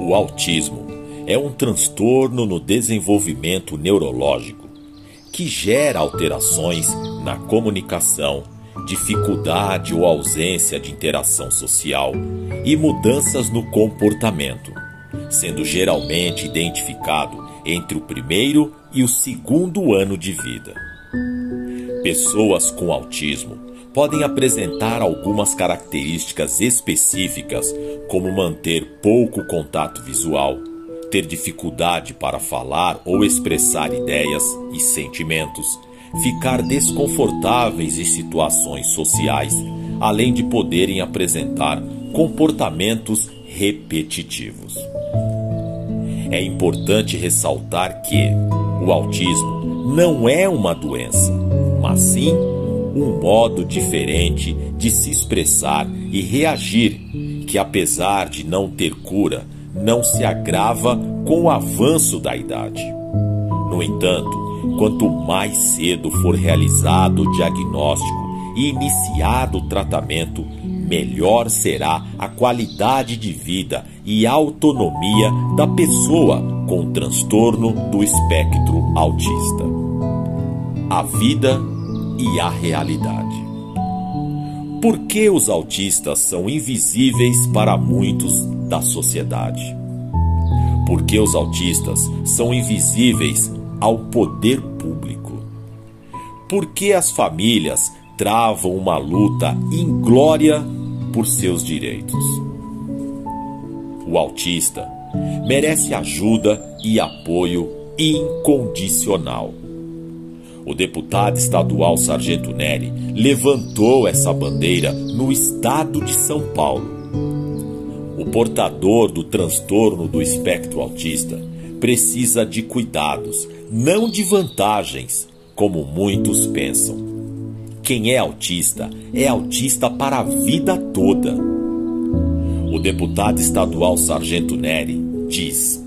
O autismo é um transtorno no desenvolvimento neurológico que gera alterações na comunicação, dificuldade ou ausência de interação social e mudanças no comportamento, sendo geralmente identificado entre o primeiro e o segundo ano de vida. Pessoas com autismo podem apresentar algumas características específicas, como manter pouco contato visual, ter dificuldade para falar ou expressar ideias e sentimentos, ficar desconfortáveis em situações sociais, além de poderem apresentar comportamentos repetitivos. É importante ressaltar que o autismo não é uma doença, mas sim um modo diferente de se expressar e reagir, que apesar de não ter cura, não se agrava com o avanço da idade. No entanto, quanto mais cedo for realizado o diagnóstico e iniciado o tratamento, melhor será a qualidade de vida e autonomia da pessoa com transtorno do espectro autista. A vida e a realidade. Por que os autistas são invisíveis para muitos da sociedade? Por que os autistas são invisíveis ao poder público? Por que as famílias travam uma luta inglória por seus direitos? O autista merece ajuda e apoio incondicional. O deputado estadual Sargento Neri levantou essa bandeira no estado de São Paulo. O portador do transtorno do espectro autista precisa de cuidados, não de vantagens, como muitos pensam. Quem é autista para a vida toda. O deputado estadual Sargento Neri diz: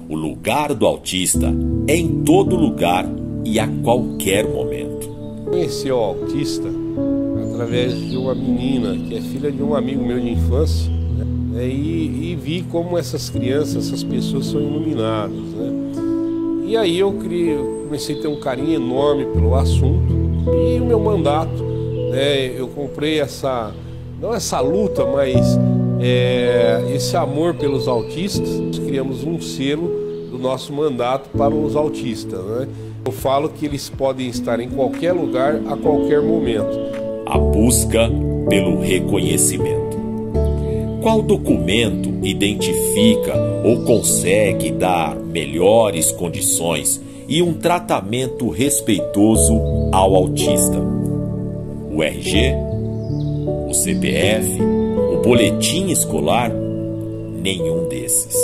o lugar do autista é em todo lugar e a qualquer momento. Conheci o autista através de uma menina que é filha de um amigo meu de infância, né? E vi como essas crianças, essas pessoas são iluminadas, né? E aí eu comecei a ter um carinho enorme pelo assunto e o meu mandato, né? Eu comprei não essa luta, mas esse amor pelos autistas. Nós criamos um selo do nosso mandato para os autistas, né? Eu falo que eles podem estar em qualquer lugar, a qualquer momento. A busca pelo reconhecimento. Qual documento identifica ou consegue dar melhores condições e um tratamento respeitoso ao autista? O RG? O CPF? O boletim escolar? Nenhum desses.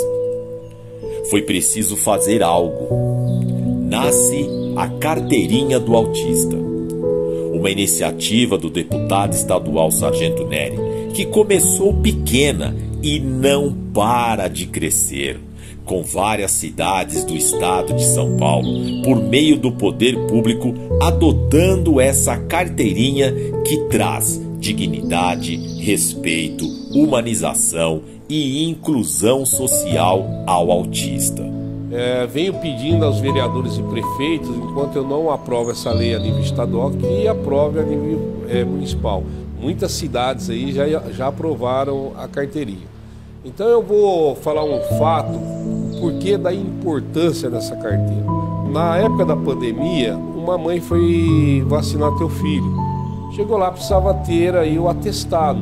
Foi preciso fazer algo. Nasce a Carteirinha do Autista, uma iniciativa do deputado estadual Sargento Neri, que começou pequena e não para de crescer, com várias cidades do estado de São Paulo, por meio do poder público, adotando essa carteirinha que traz dignidade, respeito, humanização e inclusão social ao autista. Venho pedindo aos vereadores e prefeitos, enquanto eu não aprovo essa lei a nível estadual, que aprove a nível municipal. Muitas cidades aí já aprovaram a carteirinha. Então eu vou falar um fato, o porquê da importância dessa carteira. Na época da pandemia, uma mãe foi vacinar teu filho. Chegou lá, precisava ter aí o atestado.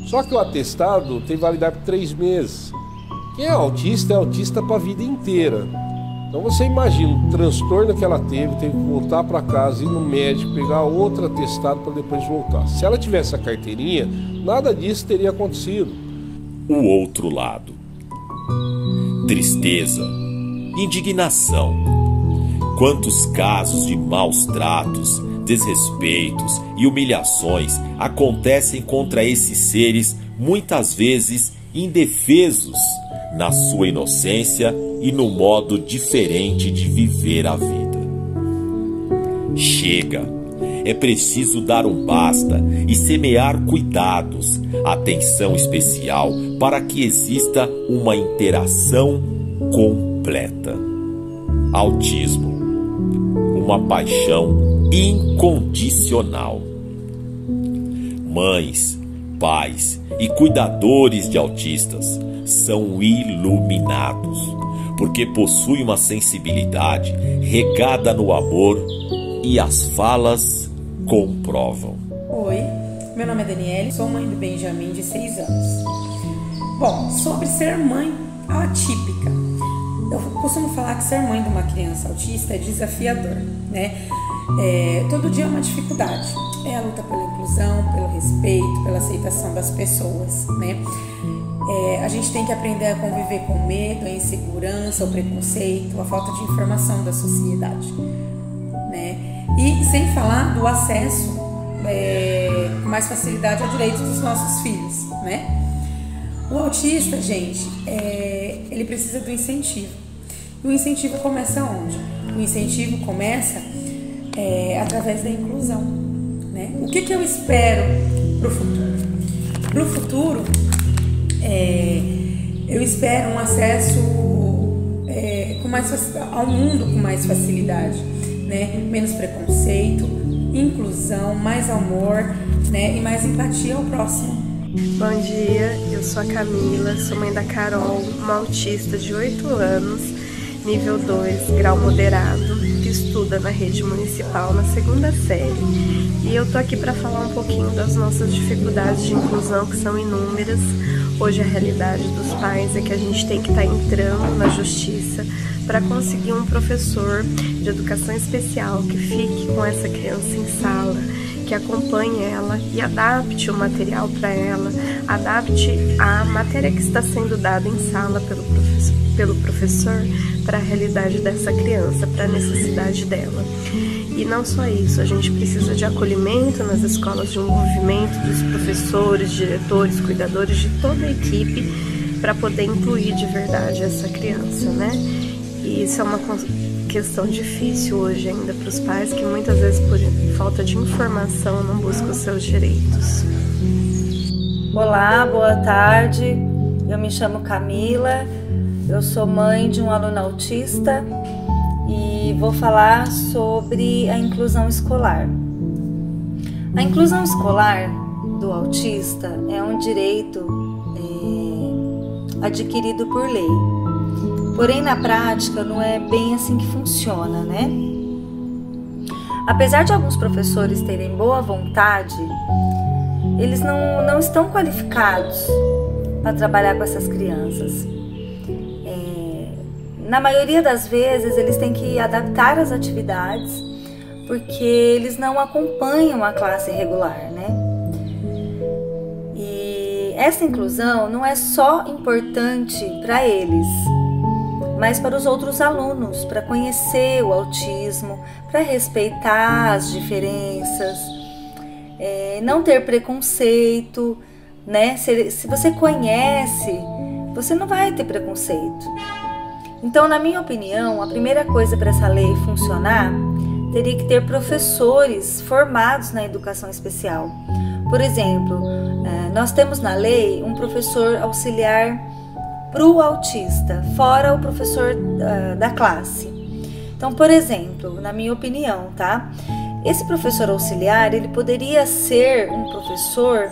Só que o atestado tem validade por 3 meses. Quem é autista para a vida inteira. Então você imagina o transtorno que ela teve que voltar para casa, ir no médico, pegar outro atestado para depois voltar. Se ela tivesse a carteirinha, nada disso teria acontecido. O outro lado. Tristeza, indignação. Quantos casos de maus tratos, desrespeitos e humilhações acontecem contra esses seres, muitas vezes indefesos na sua inocência e no modo diferente de viver a vida. Chega! é preciso dar um basta e semear cuidados, atenção especial para que exista uma interação completa. Autismo, uma paixão incondicional. Mães, pais e cuidadores de autistas são iluminados, porque possuem uma sensibilidade regada no amor e as falas comprovam. Oi, meu nome é Daniele, sou mãe do Benjamin de 6 anos. Bom, sobre ser mãe atípica, eu costumo falar que ser mãe de uma criança autista é desafiador, né? Todo dia é uma dificuldade, é a luta pela inclusão, pelo respeito, pela aceitação das pessoas, né? A gente tem que aprender a conviver com o medo, a insegurança, o preconceito, a falta de informação da sociedade, né? E sem falar do acesso com mais facilidade a direitos dos nossos filhos, né? O autista, gente, ele precisa do incentivo. E o incentivo começa onde? O incentivo começa através da inclusão, né? O que eu espero para o futuro? Para o futuro, eu espero um acesso ao mundo com mais facilidade, né? Menos preconceito, inclusão, mais amor, né? E mais empatia ao próximo. Bom dia, eu sou a Camila, sou mãe da Carol, uma autista de 8 anos, nível 2, grau moderado, que estuda na rede municipal na 2ª série. E eu tô aqui para falar um pouquinho das nossas dificuldades de inclusão, que são inúmeras. Hoje a realidade dos pais é que a gente tem que estar entrando na justiça para conseguir um professor de educação especial que fique com essa criança em sala, que acompanhe ela e adapte o material para ela, adapte a matéria que está sendo dada em sala pelo professor para a realidade dessa criança, para a necessidade dela. E não só isso, a gente precisa de acolhimento nas escolas, de um movimento dos professores, diretores, cuidadores, de toda a equipe para poder incluir de verdade essa criança, né? E isso é uma questão difícil hoje ainda para os pais, que muitas vezes por falta de informação não buscam os seus direitos. Olá, boa tarde, eu me chamo Camila, eu sou mãe de um aluno autista e vou falar sobre a inclusão escolar. A inclusão escolar do autista é um direito adquirido por lei. Porém, na prática, não é bem assim que funciona, né? Apesar de alguns professores terem boa vontade, eles não estão qualificados para trabalhar com essas crianças. Na maioria das vezes, eles têm que adaptar as atividades, porque eles não acompanham a classe regular, né? E essa inclusão não é só importante para eles, mas para os outros alunos, para conhecer o autismo, para respeitar as diferenças, não ter preconceito, né? Se você conhece, você não vai ter preconceito. Então, na minha opinião, a primeira coisa para essa lei funcionar, teria que ter professores formados na educação especial. Por exemplo, nós temos na lei um professor auxiliar para o autista, fora o professor da classe. Então, por exemplo, na minha opinião, tá? Esse professor auxiliar, ele poderia ser um professor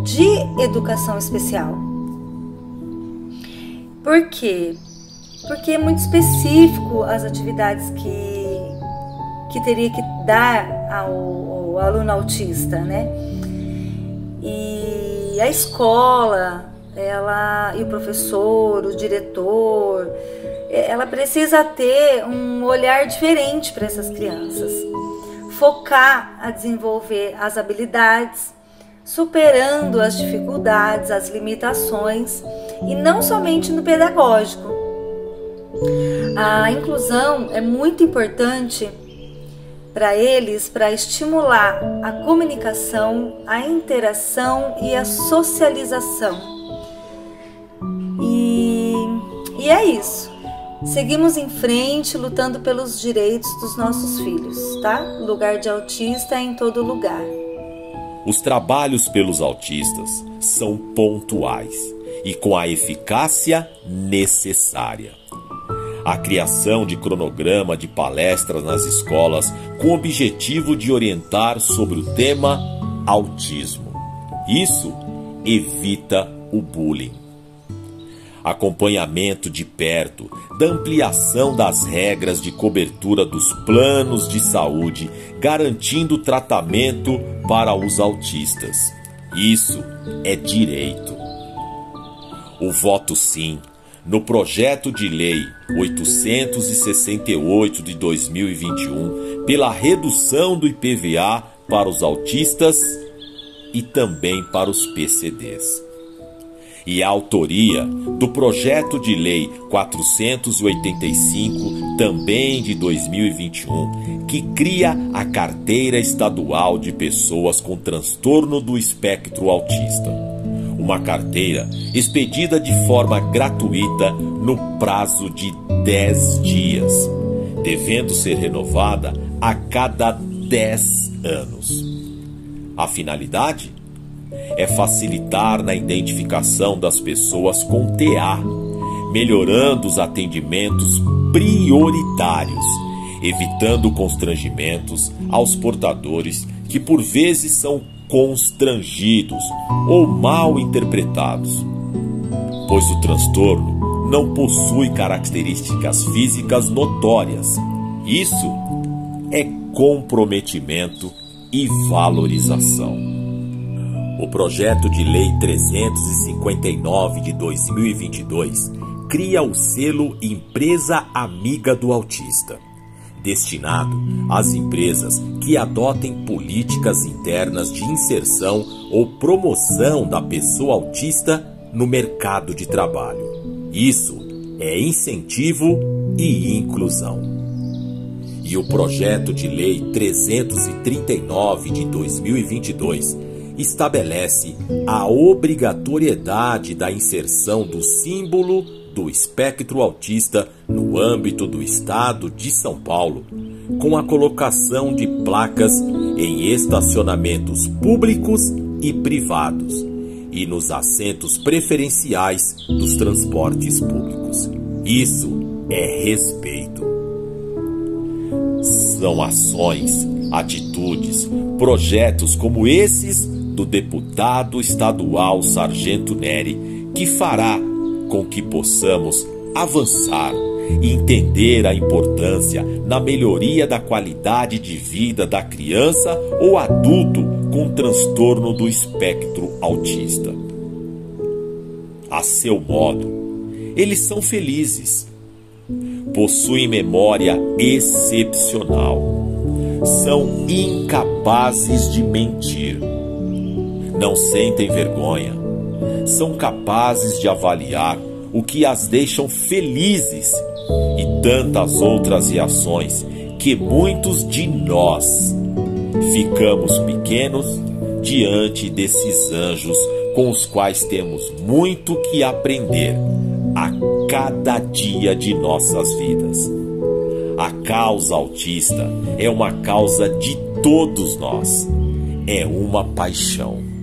de educação especial. Por quê? Porque é muito específico as atividades que teria que dar ao aluno autista, né? E a escola, e o professor, o diretor, ela precisa ter um olhar diferente para essas crianças, focar a desenvolver as habilidades, superando as dificuldades, as limitações, e não somente no pedagógico. A inclusão é muito importante para eles, para estimular a comunicação, a interação e a socialização. E é isso. Seguimos em frente, lutando pelos direitos dos nossos filhos, tá? Lugar de autista é em todo lugar. Os trabalhos pelos autistas são pontuais e com a eficácia necessária. A criação de cronograma de palestras nas escolas com o objetivo de orientar sobre o tema autismo. Isso evita o bullying. Acompanhamento de perto da ampliação das regras de cobertura dos planos de saúde, garantindo tratamento para os autistas. Isso é direito. O voto sim no projeto de lei 868 de 2021 pela redução do IPVA para os autistas e também para os PCDs. E a autoria do projeto de lei 485, também de 2021, que cria a Carteira Estadual de Pessoas com Transtorno do Espectro Autista. Uma carteira expedida de forma gratuita no prazo de 10 dias, devendo ser renovada a cada 10 anos. A finalidade é facilitar na identificação das pessoas com TA, melhorando os atendimentos prioritários, evitando constrangimentos aos portadores que por vezes são constrangidos ou mal interpretados, pois o transtorno não possui características físicas notórias. Isso é comprometimento e valorização. O projeto de lei 359 de 2022 cria o selo Empresa Amiga do Autista, destinado às empresas que adotem políticas internas de inserção ou promoção da pessoa autista no mercado de trabalho. Isso é incentivo e inclusão. E o projeto de lei 339 de 2022 estabelece a obrigatoriedade da inserção do símbolo do espectro autista no âmbito do Estado de São Paulo, com a colocação de placas em estacionamentos públicos e privados e nos assentos preferenciais dos transportes públicos. Isso é respeito. São ações, atitudes, projetos como esses do deputado estadual Sargento Neri que fará com que possamos avançar e entender a importância na melhoria da qualidade de vida da criança ou adulto com transtorno do espectro autista. A seu modo, eles são felizes, possuem memória excepcional, são incapazes de mentir, não sentem vergonha, são capazes de avaliar o que as deixam felizes e tantas outras reações que muitos de nós ficamos pequenos diante desses anjos com os quais temos muito que aprender a cada dia de nossas vidas. A causa autista é uma causa de todos nós, é uma paixão.